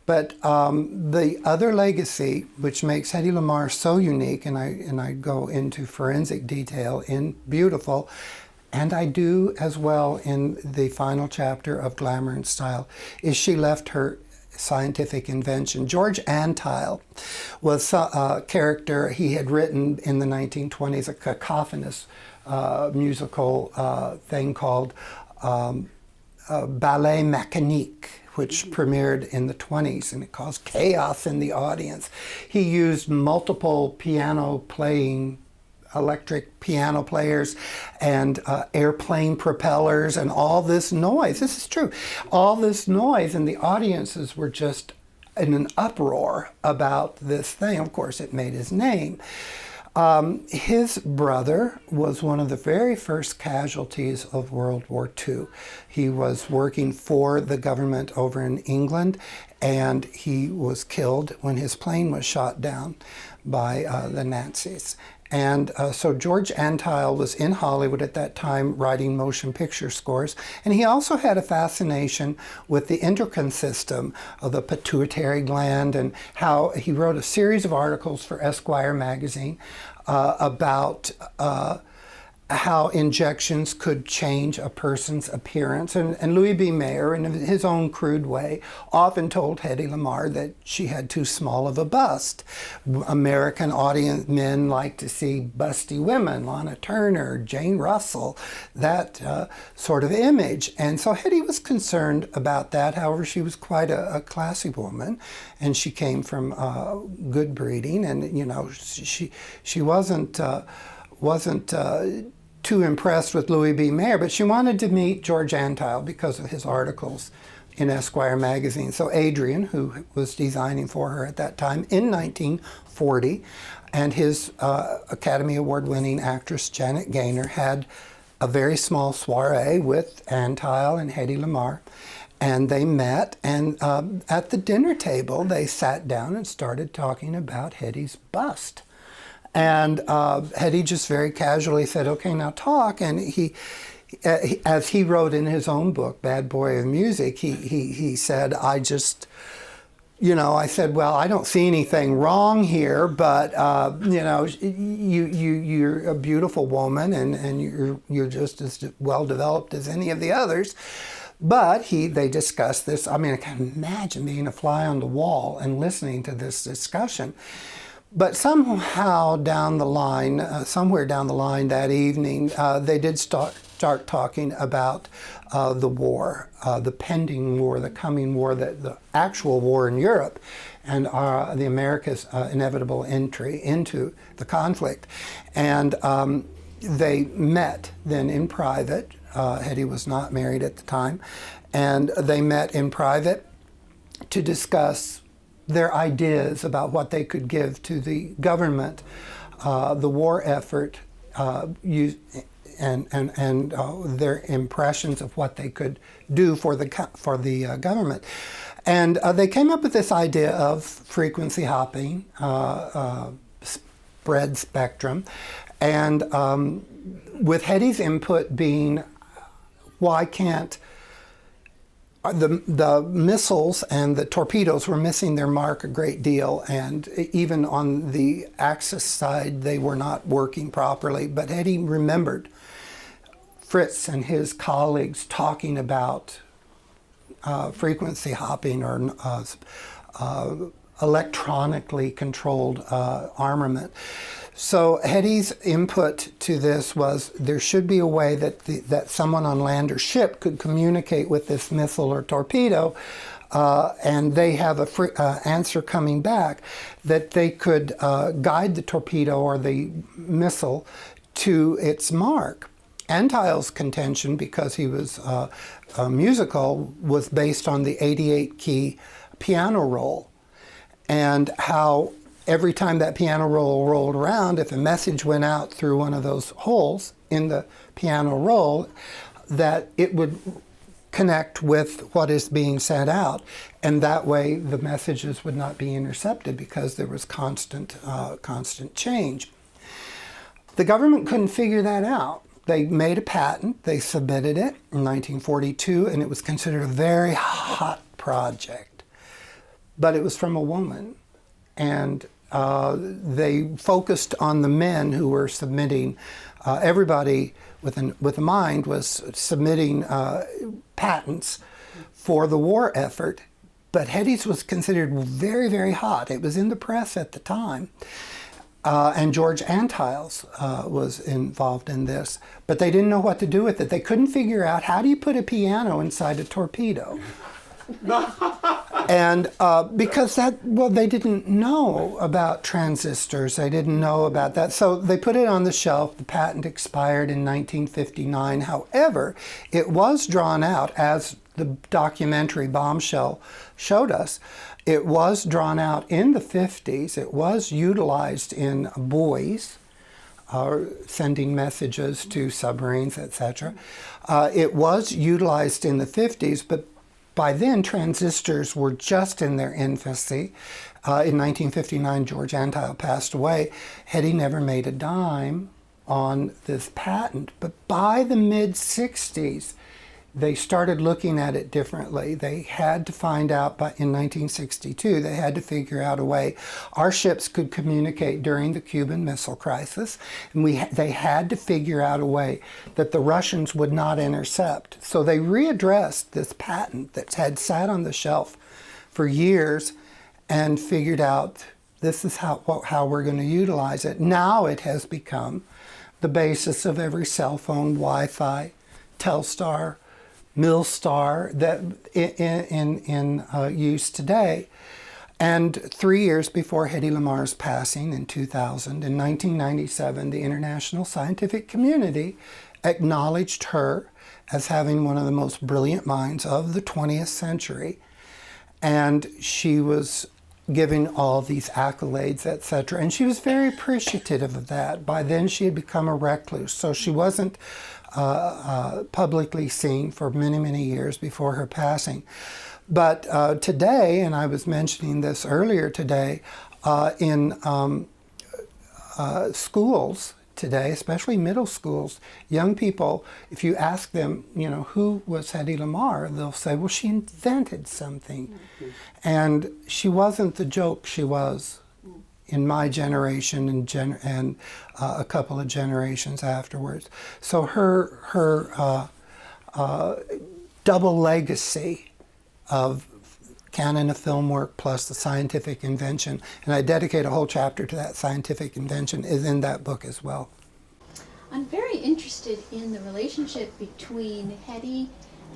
But the other legacy, which makes Hedy Lamarr so unique, and I go into forensic detail in Beautiful, and I do as well in the final chapter of Glamour and Style, is she left her scientific invention. George Antheil was a character he had written in the 1920s, a cacophonous musical thing called Ballet Mécanique, which premiered in the 20s, and it caused chaos in the audience. He used multiple electric piano players and airplane propellers and all this noise. This is true. All this noise, and the audiences were just in an uproar about this thing. Of course, it made his name. His brother was one of the very first casualties of World War II. He was working for the government over in England, and he was killed when his plane was shot down by the Nazis. And so George Antheil was in Hollywood at that time writing motion picture scores. And he also had a fascination with the endocrine system of the pituitary gland, and how he wrote a series of articles for Esquire magazine about how injections could change a person's appearance. And Louis B. Mayer, in his own crude way, often told Hedy Lamarr that she had too small of a bust. American audience men like to see busty women, Lana Turner, Jane Russell, that sort of image. And so Hedy was concerned about that. However, she was quite a classy woman, and she came from good breeding, and you know, she wasn't too impressed with Louis B. Mayer, but she wanted to meet George Antheil because of his articles in Esquire magazine. So Adrian, who was designing for her at that time in 1940, and his Academy Award-winning actress Janet Gaynor had a very small soiree with Antheil and Hedy Lamarr. And they met, and at the dinner table, they sat down and started talking about Hedy's bust. And Hedy just very casually said, "Okay, now talk." And he, as he wrote in his own book, Bad Boy of Music, he said, I just, you know, I said, well, I don't see anything wrong here, but you know, you're a beautiful woman, and you're just as well developed as any of the others. But they discussed this. I mean, I can imagine being a fly on the wall and listening to this discussion. But somehow down the line, somewhere down the line that evening, they did start talking about the war, the pending war, the coming war, the actual war in Europe, and the America's inevitable entry into the conflict. And they met then in private. Hedy was not married at the time. And they met in private to discuss their ideas about what they could give to the government, the war effort, and their impressions of what they could do for the government. And they came up with this idea of frequency hopping, spread spectrum, and with Hedy's input being, why can't the missiles and the torpedoes were missing their mark a great deal, and even on the Axis side they were not working properly. But Hedy remembered Fritz and his colleagues talking about frequency hopping, or electronically controlled armament. So Hedy's input to this was there should be a way that someone on land or ship could communicate with this missile or torpedo, and they have a answer coming back, that they could guide the torpedo or the missile to its mark. Antheil's contention, because he was musical, was based on the 88-key piano roll, and how every time that piano roll rolled around, if a message went out through one of those holes in the piano roll, that it would connect with what is being sent out, and that way the messages would not be intercepted because there was constant change. The government couldn't figure that out. They made a patent, they submitted it in 1942, and it was considered a very hot project. But it was from a woman, and they focused on the men who were submitting. Everybody with a mind was submitting patents for the war effort, but Hedy's was considered very, very hot. It was in the press at the time. And George Antheil's was involved in this, but they didn't know what to do with it. They couldn't figure out, how do you put a piano inside a torpedo? And because they didn't know about transistors, they didn't know about that. So they put it on the shelf. The patent expired in 1959. However, it was drawn out, as the documentary Bombshell showed us. It was drawn out in the 50s. It was utilized in buoys sending messages to submarines, etc. It was utilized in the 50s, but by then transistors were just in their infancy. In 1959, George Antheil passed away. Hedy never made a dime on this patent, but by the mid-60s, they started looking at it differently. They had to find out, in 1962, they had to figure out a way. Our ships could communicate during the Cuban Missile Crisis, and they had to figure out a way that the Russians would not intercept. So they readdressed this patent that had sat on the shelf for years and figured out this is how we're going to utilize it. Now it has become the basis of every cell phone, Wi-Fi, Telstar, Milstar that in use today. And 3 years before Hedy Lamarr's passing in 2000, in 1997, the international scientific community acknowledged her as having one of the most brilliant minds of the 20th century. And she was giving all these accolades, etc. And she was very appreciative of that. By then she had become a recluse, so she wasn't publicly seen for many, many years before her passing. But today, and I was mentioning this earlier today, in schools today, especially middle schools, young people, if you ask them, who was Hedy Lamarr, they'll say, well, she invented something. Mm-hmm. And she wasn't the joke she was in my generation and a couple of generations afterwards. So her double legacy of canon of film work plus the scientific invention, and I dedicate a whole chapter to that scientific invention, is in that book as well. I'm very interested in the relationship between Hedy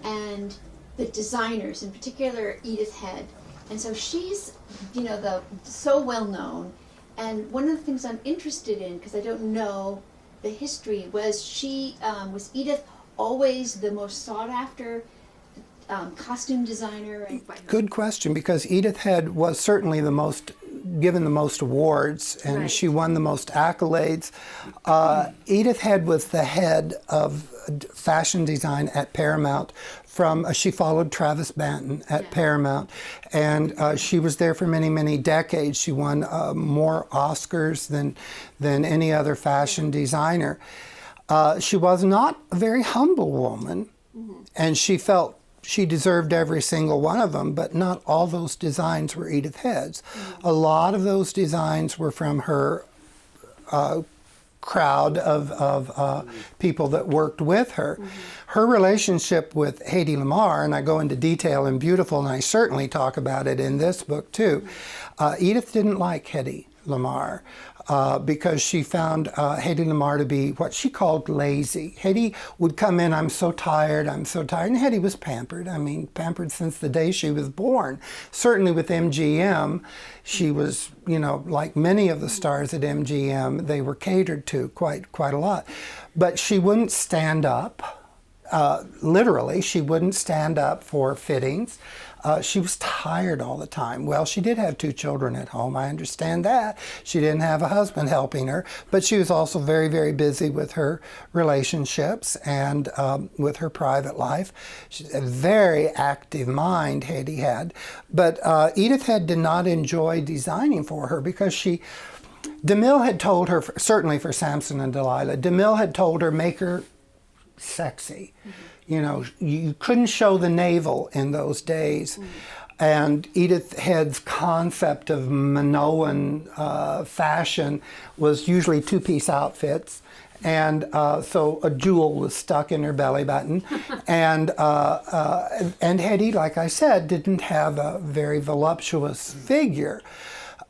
and the designers, in particular Edith Head. And so she's, so well known. And one of the things I'm interested in, because I don't know the history, was was Edith always the most sought after costume designer? Good question, because Edith Head was certainly given the most awards, and right. She won the most accolades. Edith Head was the head of fashion design at Paramount. She followed Travis Banton at Paramount, and she was there for many, many decades. She won more Oscars than any other fashion designer. She was not a very humble woman, mm-hmm. and she felt she deserved every single one of them, but not all those designs were Edith Head's. Mm-hmm. A lot of those designs were from her crowd of people that worked with her. Mm-hmm. Her relationship with Hedy Lamarr, and I go into detail in Beautiful, and I certainly talk about it in this book too. Edith didn't like Hedy Lamarr because she found Hedy Lamarr to be what she called lazy. Hedy would come in, I'm so tired. And Hedy was pampered. Pampered since the day she was born. Certainly with MGM, she was, like many of the stars at MGM, they were catered to quite a lot. But she wouldn't stand up. Literally, she wouldn't stand up for fittings. She was tired all the time. Well, she did have 2 children at home. I understand that. She didn't have a husband helping her, but she was also very, very busy with her relationships and with her private life. She's a very active mind, Hedy had. But Edith Head did not enjoy designing for her because DeMille had told her, certainly for Samson and Delilah, DeMille had told her, make her sexy. Mm-hmm. You couldn't show the navel in those days. Mm-hmm. And Edith Head's concept of Minoan fashion was usually 2-piece outfits. And so a jewel was stuck in her belly button. And Hedy, like I said, didn't have a very voluptuous figure.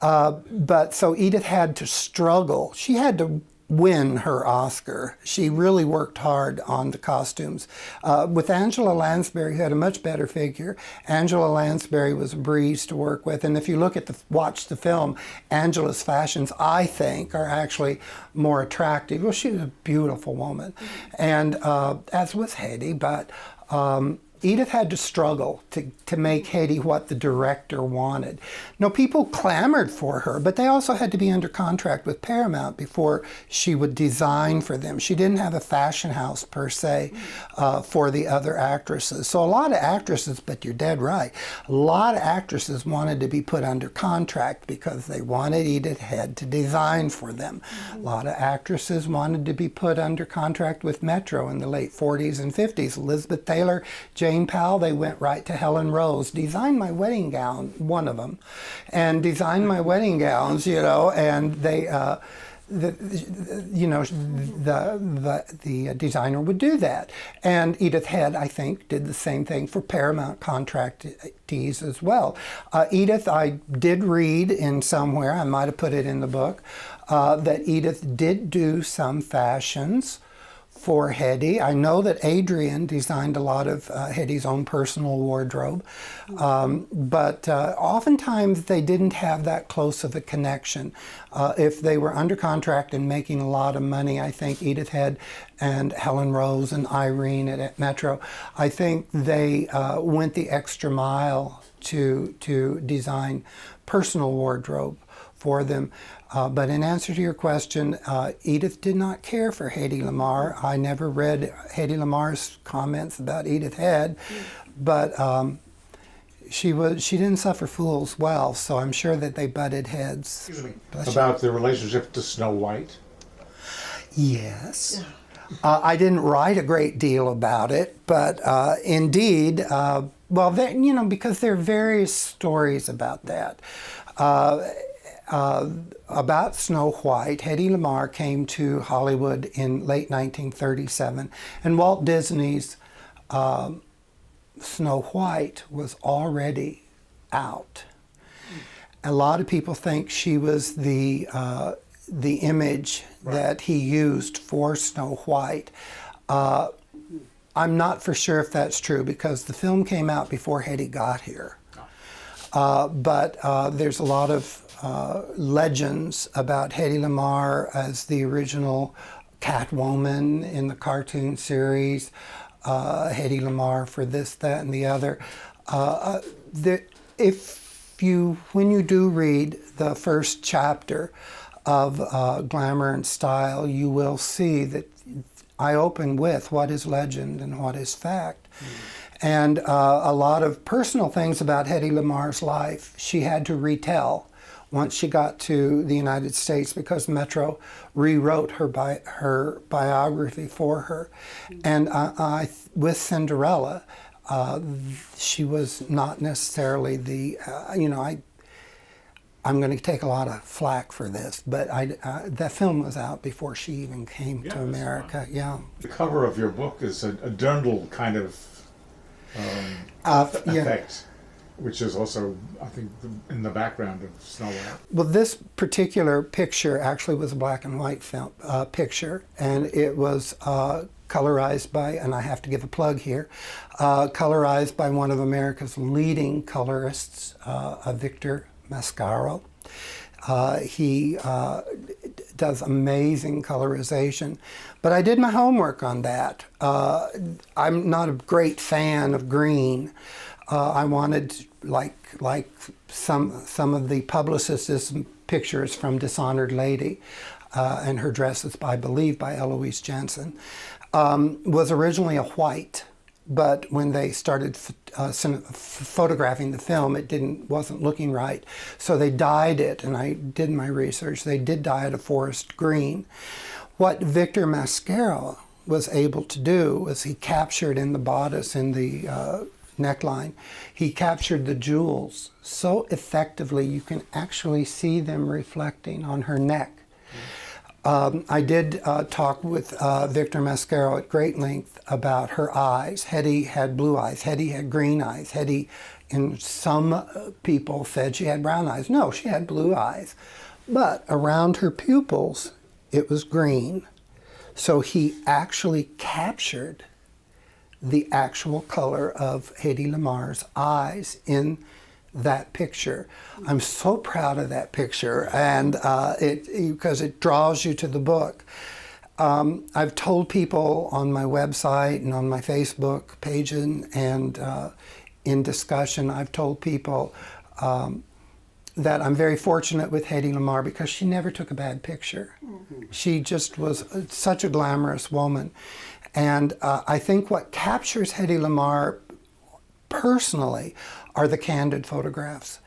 But so Edith had to struggle. She had to win her Oscar. She really worked hard on the costumes. With Angela Lansbury, who had a much better figure, Angela Lansbury was a breeze to work with. And if you watch the film, Angela's fashions, I think, are actually more attractive. Well, she was a beautiful woman, and as was Hedy, but Edith had to struggle to make Hedy what the director wanted. No, people clamored for her, but they also had to be under contract with Paramount before she would design for them. She didn't have a fashion house per se for the other actresses. So a lot of actresses, but you're dead right, a lot of actresses wanted to be put under contract because they wanted Edith Head to design for them. A lot of actresses wanted to be put under contract with Metro in the late 40s and 50s. Elizabeth Taylor, Jane Powell, they went right to Helen Rose, designed my wedding gown, one of them, and designed my wedding gowns, you know, and they, the designer would do that. And Edith Head, I think, did the same thing for Paramount contractees as well. Edith, I did read in somewhere, I might have put it in the book, that Edith did do some fashions for Hedy. I know that Adrian designed a lot of Hedy's own personal wardrobe, but oftentimes they didn't have that close of a connection. If they were under contract and making a lot of money, I think Edith Head and Helen Rose and Irene at Metro, I think they went the extra mile to design personal wardrobe for them. But in answer to your question, Edith did not care for Hedy Lamarr. I never read Hedy Lamarr's comments about Edith Head, but she didn't suffer fools well, so I'm sure that they butted heads. Excuse me. About the relationship to Snow White? Yes. I didn't write a great deal about it, but indeed, well, because there are various stories about that. About Snow White, Hedy Lamarr came to Hollywood in late 1937, and Walt Disney's Snow White was already out. A lot of people think she was the image that he used for Snow White. I'm not for sure if that's true because the film came out before Hedy got here. But there's a lot of legends about Hedy Lamarr as the original Catwoman in the cartoon series, Hedy Lamarr for this, that, and the other. When you do read the first chapter of Glamour and Style, you will see that I open with what is legend and what is fact. And a lot of personal things about Hedy Lamarr's life she had to retell once she got to the United States because Metro rewrote her biography for her. And with Cinderella, she was not necessarily the, I'm going to take a lot of flack for this, but that film was out before she even came to America. Yeah. The cover of your book is a dirndl kind of effect, which is also, I think, in the background of Snow White. Well, this particular picture actually was a black and white film picture, and it was colorized by, and I have to give a plug here, colorized by one of America's leading colorists, Victor Mascaro. He does amazing colorization, but I did my homework on that. I'm not a great fan of green. I wanted, like some of the publicists' pictures from Dishonored Lady, and her dresses, I believe, by Eloise Jensen, was originally a white. But when they started photographing the film, it wasn't looking right. So they dyed it, and I did my research. They did dye it a forest green. What Victor Mascaro was able to do was he captured in the bodice, in the neckline, he captured the jewels so effectively you can actually see them reflecting on her neck. I did talk with Victor Mascaro at great length about her eyes. Hedy had blue eyes. Hedy had green eyes. Hedy, and some people said she had brown eyes. No, she had blue eyes. But around her pupils, it was green. So he actually captured the actual color of Hedy Lamarr's eyes in that picture. I'm so proud of that picture, and because it draws you to the book. I've told people on my website and on my Facebook page and in discussion, I've told people that I'm very fortunate with Hedy Lamarr because she never took a bad picture. She just was such a glamorous woman. And I think what captures Hedy Lamarr personally are the candid photographs.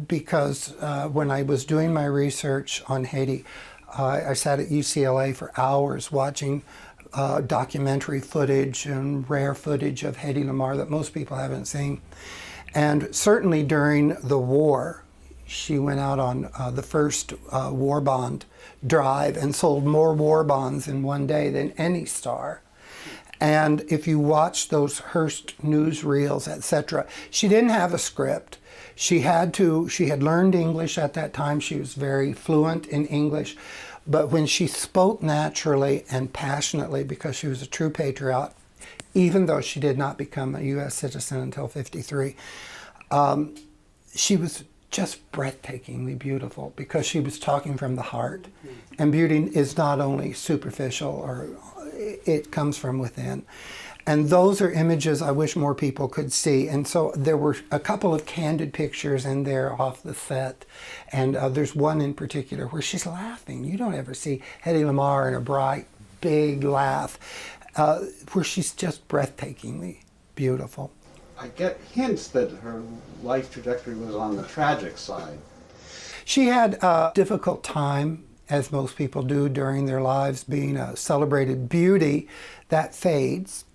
Because when I was doing my research on Hedy, I sat at UCLA for hours watching documentary footage and rare footage of Hedy Lamarr that most people haven't seen. And certainly during the war, she went out on the first war bond drive and sold more war bonds in one day than any star. And if you watch those Hearst newsreels, etc., she didn't have a script. She had learned English at that time. She was very fluent in English. But when she spoke naturally and passionately, because she was a true patriot, even though she did not become a U.S. citizen until '53, she was just breathtakingly beautiful because she was talking from the heart. And beauty is not only superficial, or it comes from within. And those are images I wish more people could see. And so there were a couple of candid pictures in there off the set. And there's one in particular where she's laughing. You don't ever see Hedy Lamarr in a bright, big laugh, where she's just breathtakingly beautiful. I get hints that her life trajectory was on the tragic side. She had a difficult time, as most people do during their lives, being a celebrated beauty that fades.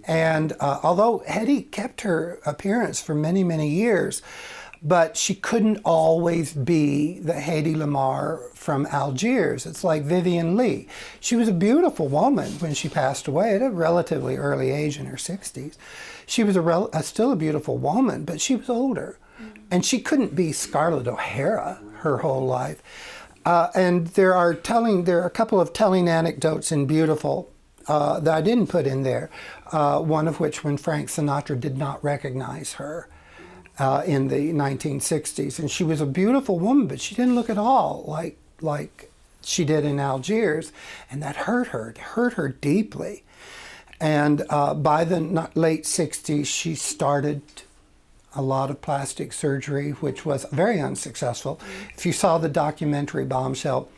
And although Hedy kept her appearance for many, many years, but she couldn't always be the Hedy Lamarr from Algiers. It's like Vivian Leigh. She was a beautiful woman when she passed away at a relatively early age in her 60s. She was still a beautiful woman, but she was older. And she couldn't be Scarlett O'Hara her whole life. And there are a couple of telling anecdotes in Beautiful that I didn't put in there. One of which when Frank Sinatra did not recognize her in the 1960s. And she was a beautiful woman, but she didn't look at all like she did in Algiers. And that hurt her deeply. And by the late 60s, she started a lot of plastic surgery, which was very unsuccessful. If you saw the documentary Bombshell,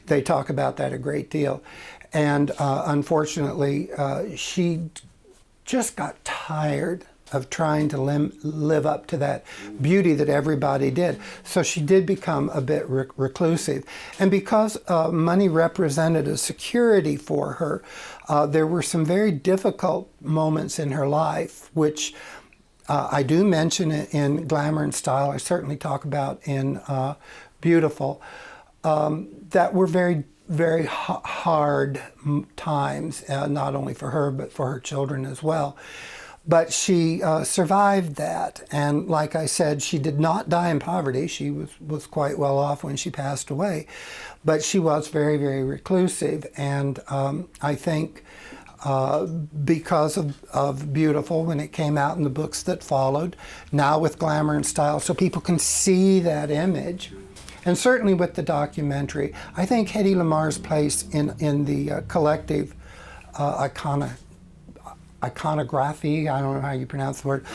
they talk about that a great deal. And unfortunately, she just got tired of trying to live up to that beauty that everybody did. So she did become a bit reclusive. And because money represented a security for her, there were some very difficult moments in her life, which I do mention in Glamour and Style. I certainly talk about in Beautiful, that were very, very hard times, not only for her, but for her children as well. But she survived that. And like I said, she did not die in poverty. She was quite well off when she passed away. But she was very, very reclusive. And I think because of Beautiful, when it came out in the books that followed, now with Glamour and Style, so people can see that image. And certainly with the documentary, I think Hedy Lamarr's place in the collective iconography, I don't know how you pronounce the word,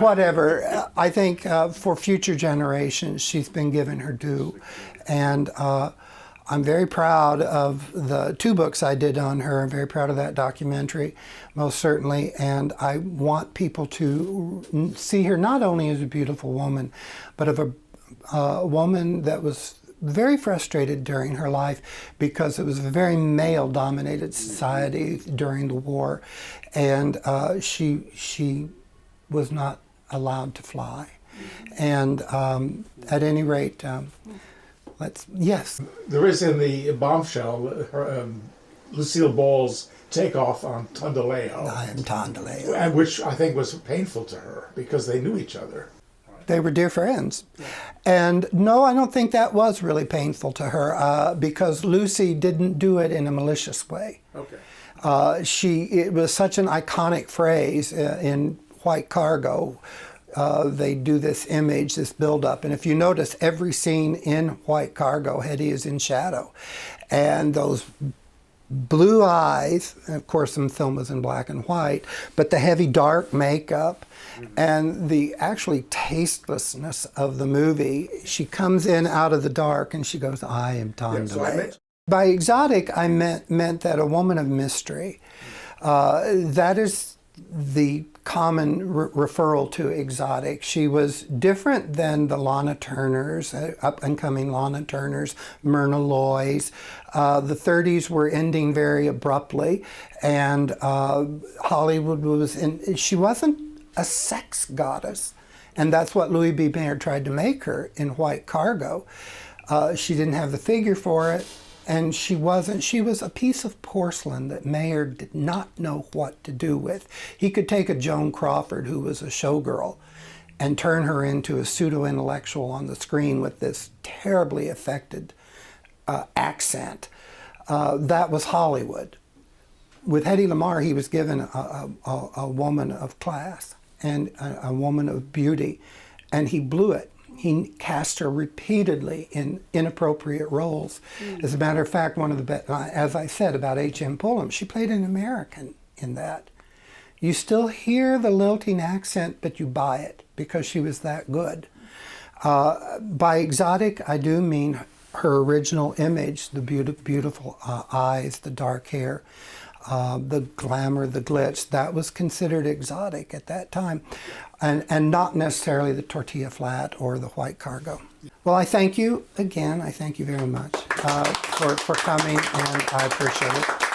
whatever. I think for future generations, she's been given her due. And I'm very proud of the 2 books I did on her. I'm very proud of that documentary, most certainly. And I want people to see her not only as a beautiful woman, but of a woman that was very frustrated during her life because it was a very male-dominated society during the war, and she was not allowed to fly. And at any rate, yes. There is in the Bombshell Lucille Ball's takeoff on Tondaleo. I am Tondaleo. And which I think was painful to her because they knew each other. They were dear friends. And no, I don't think that was really painful to her because Lucy didn't do it in a malicious way. Okay. It was such an iconic phrase in White Cargo. They do this image, this build-up. And if you notice, every scene in White Cargo, Hedy is in shadow. And those blue eyes, and of course the film was in black and white, but the heavy dark makeup and the actually tastelessness of the movie. She comes in out of the dark and she goes, I am Tondela. By exotic, I meant that a woman of mystery. That is the common referral to exotic. She was different than the Lana Turners, up-and-coming Lana Turners, Myrna Loy's. The 30s were ending very abruptly, and Hollywood was in. She wasn't a sex goddess, and that's what Louis B. Mayer tried to make her in White Cargo. She didn't have the figure for it. And she wasn't. She was a piece of porcelain that Mayer did not know what to do with. He could take a Joan Crawford, who was a showgirl, and turn her into a pseudo-intellectual on the screen with this terribly affected accent. That was Hollywood. With Hedy Lamarr, he was given a woman of class and a woman of beauty, and he blew it. He cast her repeatedly in inappropriate roles. As a matter of fact, one of the as I said about H.M. Pullum, she played an American in that. You still hear the lilting accent, but you buy it because she was that good. By exotic, I do mean her original image, the beautiful eyes, the dark hair, the glamour, the glitz. That was considered exotic at that time, and not necessarily the tortilla flat or the White Cargo. Well, I thank you again. I thank you very much for coming, and I appreciate it.